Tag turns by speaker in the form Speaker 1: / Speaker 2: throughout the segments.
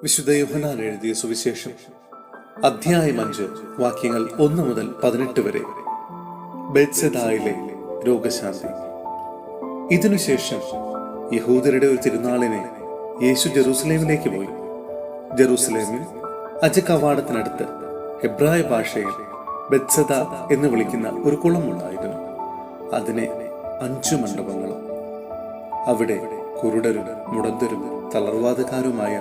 Speaker 1: വിശുദ്ധ യോഹന്നാൻ എഴുതിയ സുവിശേഷം അധ്യായം 5 വാക്യങ്ങൾ 1 മുതൽ 18 വരെ. ബെത്സദായിലെ രോഗശാന്തി. ഇതിനുശേഷം യഹൂദരുടെ ഒരു തിരുനാളിനെ യേശു ജെറൂസലേമിലേക്ക് പോയി. ജെറൂസലേമിൽ അജകവാടത്തിനടുത്ത് ഹെബ്രായ ഭാഷയിൽ ബെത്സദ എന്ന് വിളിക്കുന്ന ഒരു കുളമുണ്ടായിരുന്നു. അതിനെ 5 മണ്ഡപങ്ങളും. അവിടെ കുരുടരും മുടന്തരും തളർവാദക്കാരുമായ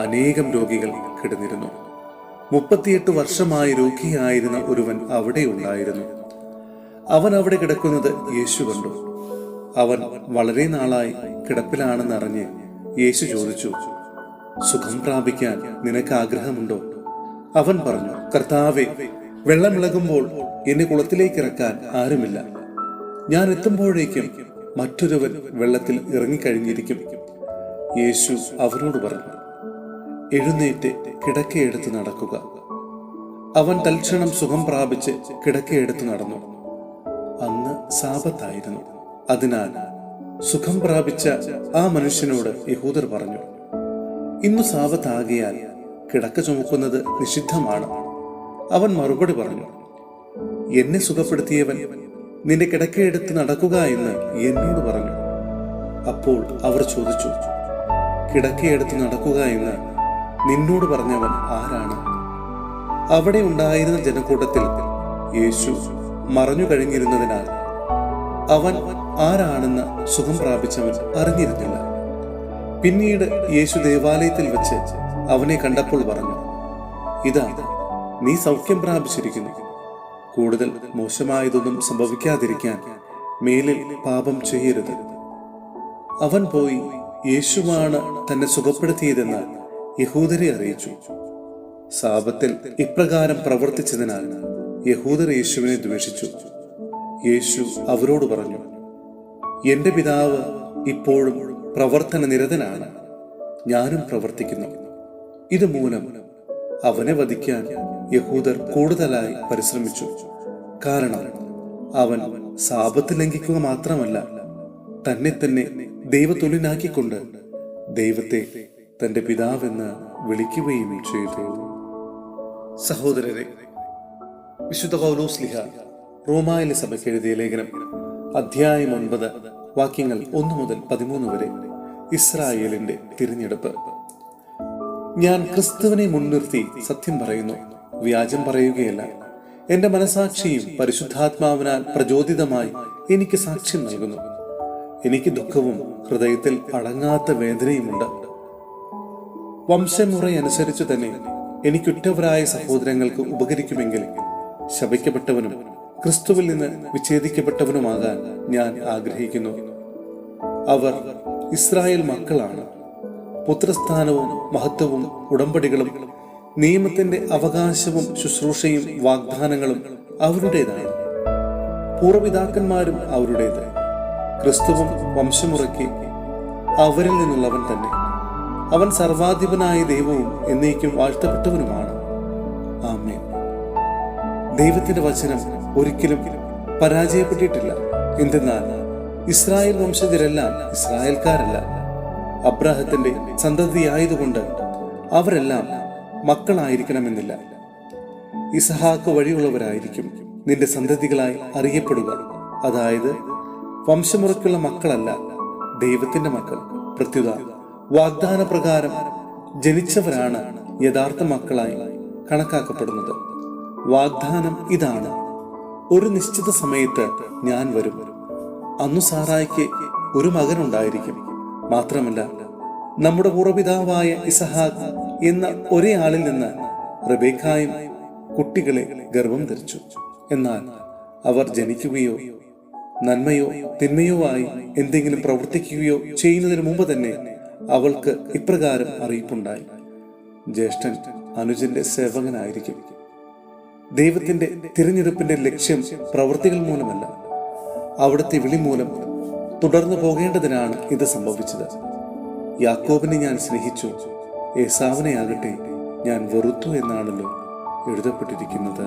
Speaker 1: അനേകം രോഗികൾ കിടന്നിരുന്നു. 38 വർഷമായി രോഗിയായിരുന്ന ഒരുവൻ അവിടെ ഉണ്ടായിരുന്നു. അവൻ അവിടെ കിടക്കുന്നത് യേശു കണ്ടു. അവൻ വളരെ നാളായി കിടപ്പിലാണെന്നറിഞ്ഞ് യേശു ചോദിച്ചു, സുഖം പ്രാപിക്കാൻ നിനക്ക് ആഗ്രഹമുണ്ടോ? അവൻ പറഞ്ഞു, കർത്താവേ, വെള്ളമിളകുമ്പോൾ എന്നെ കുളത്തിലേക്ക് ഇറക്കാൻ ആരുമില്ല. ഞാൻ എത്തുമ്പോഴേക്കും മറ്റൊരുവൻ വെള്ളത്തിൽ ഇറങ്ങിക്കഴിഞ്ഞിരിക്കും. യേശു അവനോട് പറഞ്ഞു, എഴുന്നേറ്റ് കിടക്കയെടുത്ത് നടക്കുക. അവൻ തൽക്ഷണം സുഖം പ്രാപിച്ച് കിടക്കയെടുത്ത് നടന്നു. അന്ന് സാബത്തായിരുന്നു. അതിനാൽ സുഖം പ്രാപിച്ച ആ മനുഷ്യനോട് യഹൂദർ പറഞ്ഞു, ഇന്നു സാബത്താകിയാൽ കിടക്ക ചുമക്കുന്നത് നിഷിദ്ധമാണ്. അവൻ മറുപടി പറഞ്ഞു, എന്നെ സുഖപ്പെടുത്തിയവൻ നിന്റെ കിടക്കയെടുത്ത് നടക്കുക എന്ന് എന്നോട് പറഞ്ഞു. അപ്പോൾ അവർ ചോദിച്ചു, കിടക്കയെടുത്ത് നടക്കുക എന്ന് നിന്നോട് പറഞ്ഞവൻ ആരാണ്? അവിടെ ഉണ്ടായിരുന്ന ജനക്കൂട്ടത്തിൽ യേശു മറഞ്ഞു കഴിഞ്ഞിരുന്നതിനാൽ അവൻ ആരാണെന്ന് സുഖം പ്രാപിച്ചവൻ അറിഞ്ഞിരുന്നില്ല. പിന്നീട് യേശു ദേവാലയത്തിൽ വെച്ച് അവനെ കണ്ടപ്പോൾ പറഞ്ഞു, ഇതാ, നീ സൗഖ്യം പ്രാപിച്ചിരിക്കുന്നു. കൂടുതൽ മോശമായതൊന്നും സംഭവിക്കാതിരിക്കാൻ മേലിൽ പാപം ചെയ്യരുത്. അവൻ പോയി യേശുവാണ് തന്നെ സുഖപ്പെടുത്തിയതെന്ന് യഹൂദരെ അറിയിച്ചു. സാബത്തിൽ ഇപ്രകാരം പ്രവർത്തിച്ചതിനാൽ യഹൂദർ യേശുവിനെ ദ്വേഷിച്ചു. യേശു അവരോട് പറഞ്ഞു, എന്റെ പിതാവ് ഇപ്പോഴും പ്രവർത്തന നിരതനാണ്. ഞാനും പ്രവർത്തിക്കുന്നു. ഇതുമൂലം അവനെ വധിക്കാൻ യഹൂദർ കൂടുതലായി പരിശ്രമിച്ചു. കാരണം അവൻ സാബത്ത് ലംഘിക്കുക മാത്രമല്ല, തന്നെ തന്നെ ദൈവതുല്യനാക്കിക്കൊണ്ട് ദൈവത്തെ തന്റെ പിതാവെന്ന് വിളിക്കുകയും ചെയ്തു. സഹോദരരെ, വിശുദ്ധ പൗലോസ് ശ്ലീഹ റോമായിലെ സഭയ്ക്ക് എഴുതിയ ലേഖനം അധ്യായം 9 വാക്യങ്ങൾ 1 മുതൽ 13 വരെ. ഇസ്രായേലിന്റെ തിരഞ്ഞെടുപ്പ്. ഞാൻ ക്രിസ്തുവിനെ മുൻനിർത്തി സത്യം പറയുന്നു, വ്യാജം പറയുകയല്ല. എന്റെ മനസാക്ഷിയും പരിശുദ്ധാത്മാവിനാൽ പ്രചോദിതമായി എനിക്ക് സാക്ഷ്യം നൽകുന്നു. എനിക്ക് ദുഃഖവും ഹൃദയത്തിൽ അടങ്ങാത്ത വേദനയുമുണ്ട്. വംശമുറയനുസരിച്ചു തന്നെ എനിക്കുറ്റവരായ സഹോദരങ്ങൾക്ക് ഉപകരിക്കുമെങ്കിൽ ശപിക്കപ്പെട്ടവനും ക്രിസ്തുവിൽ നിന്ന് വിച്ഛേദിക്കപ്പെട്ടവനുമാകാൻ ഞാൻ ആഗ്രഹിക്കുന്നു. അവർ ഇസ്രായേൽ മക്കളാണ്. പുത്രസ്ഥാനവും മഹത്വവും ഉടമ്പടികളും നിയമത്തിന്റെ അവകാശവും ശുശ്രൂഷയും വാഗ്ദാനങ്ങളും അവരുടേതാണ്. പൂർവ്വപിതാക്കന്മാരും അവരുടേത്. ക്രിസ്തുവും വംശമുറയ്ക്ക് അവരിൽ നിന്നുള്ളവൻ തന്നെ. അവൻ സർവാധിപനായ ദൈവവും എന്നേക്കും വാഴ്ത്തപ്പെട്ടവനുമാണ്. ആമേൻ. ദൈവത്തിന്റെ വചനം ഒരിക്കലും പരാജയപ്പെട്ടിട്ടില്ല. എന്തെന്നാൽ ഇസ്രായേൽ വംശജരെല്ലാം ഇസ്രായേൽക്കാരല്ല. അബ്രാഹത്തിന്റെ സന്തതിയായതുകൊണ്ട് അവരെല്ലാം മക്കളായിരിക്കണമെന്നില്ല. ഇസഹാക്ക് വഴിയുള്ളവരായിരിക്കും നിന്റെ സന്തതികളായി അറിയപ്പെടുക. അതായത് വംശമുറയ്ക്കുള്ള മക്കളല്ല, ദൈവത്തിന്റെ മക്കൾ. പ്രത്യുത വാഗ്ദാന പ്രകാരം ജനിച്ചവരാണ് യഥാർത്ഥ മക്കളായി കണക്കാക്കപ്പെടുന്നത്. വാഗ്ദാനം ഇതാണ്, ഒരു നിശ്ചിത സമയത്ത് ഞാൻ വരും. അന്നു സാറായിക്ക് ഒരു മകനുണ്ടായിരിക്കും. മാത്രമല്ല, നമ്മുടെ പൂർവ്വപിതാവായ ഇസഹാക്ക് എന്ന ഒരേ ആളിൽ നിന്ന് റെബേക്കായും കുട്ടികളെ ഗർഭം ധരിച്ചു. എന്നാൽ അവർ ജനിക്കുകയോ നന്മയോ തിന്മയോ ആയി എന്തെങ്കിലും പ്രവർത്തിക്കുകയോ ചെയ്യുന്നതിന് മുമ്പ് തന്നെ അവൾക്ക് ഇപ്രകാരം അറിയിപ്പുണ്ടായി, ജ്യേഷ്ഠൻ അനുജന്റെ സേവകനായിരിക്കും. ദൈവത്തിന്റെ തിരഞ്ഞെടുപ്പിന്റെ ലക്ഷ്യം പ്രവൃത്തികൾ മൂലമല്ല, അവിടുത്തെ വിളി മൂലം തുടർന്നു പോകേണ്ടതിനാണ് ഇത് സംഭവിച്ചത്. യാക്കോബിനെ ഞാൻ സ്നേഹിച്ചു, ഏസാവിനെ ആകട്ടെ ഞാൻ വെറുത്തു എന്നാണല്ലോ എഴുതപ്പെട്ടിരിക്കുന്നത്.